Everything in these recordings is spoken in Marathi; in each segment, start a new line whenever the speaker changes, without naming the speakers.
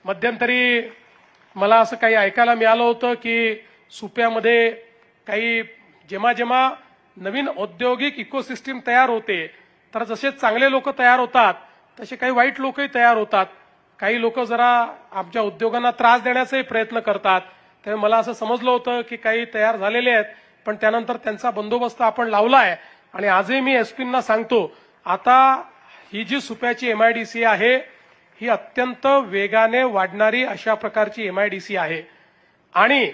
मध्यंतरी मला असं काही ऐकायला मिळालं होतं की सुप्यामध्ये काही जेव्हा नवीन औद्योगिक इकोसिस्टीम तयार होते तर जसे चांगले लोक तयार होतात तसे काही वाईट लोकही तयार होतात. काही लोक जरा आमच्या उद्योगांना त्रास देण्याचाही प्रयत्न करतात. त्यामुळे मला असं समजलं होतं की काही तयार झालेले आहेत, पण त्यानंतर त्यांचा बंदोबस्त आपण लावलाय. आणि आजही मी एसपींना सांगतो, आता ही जी सुप्याची एमआयडीसी आहे ही अत्यंत वेगाने वाढणारी अशा प्रकारची एमआयडीसी आहे. आणि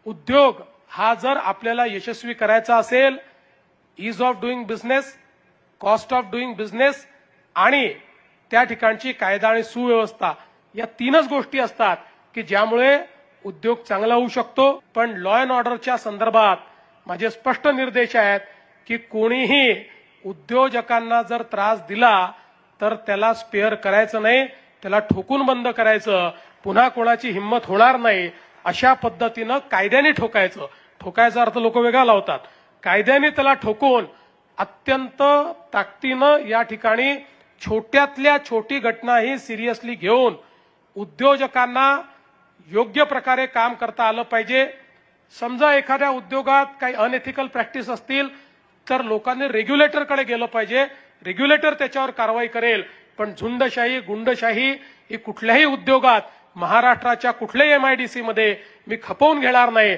उद्योग हा जर आपल्याला यशस्वी करायचा असेल, ease of doing business, cost of doing business आणि त्या ठिकाणची कायदा आणि सुव्यवस्था, या तीनच गोष्टी असतात की ज्यामुळे उद्योग चांगला होऊ शकतो. पण लॉ अँड ऑर्डरच्या संदर्भात माझे स्पष्ट निर्देश आहेत की कोणीही उद्योजकांना जर त्रास दिला तर त्याला स्पेअर करायचं नाही, त्याला ठोकून बंद करायचं. पुन्हा कोणाची हिंमत होणार नाही अशा पद्धतीनं कायद्याने ठोकायचं. ठोकायचा अर्थ लोक वेगळा लावतात. कायद्याने त्याला ठोकून अत्यंत ताकदीनं या ठिकाणी छोट्यातल्या छोटी घटनाही सिरियसली घेऊन उद्योजकांना योग्य प्रकारे काम करता आलं पाहिजे. समजा एखाद्या उद्योगात काही अनएथिकल प्रॅक्टिस असतील तर लोकांनी रेग्युलेटरकडे गेलं पाहिजे. रेग्युलेटर त्याच्यावर कारवाई करेल. पण झुंडशाही, गुंडशाही ही कुठल्याही उद्योगात, महाराष्ट्राच्या कुठल्याही एमआयडीसी मध्ये मी खपवून घेणार नाही.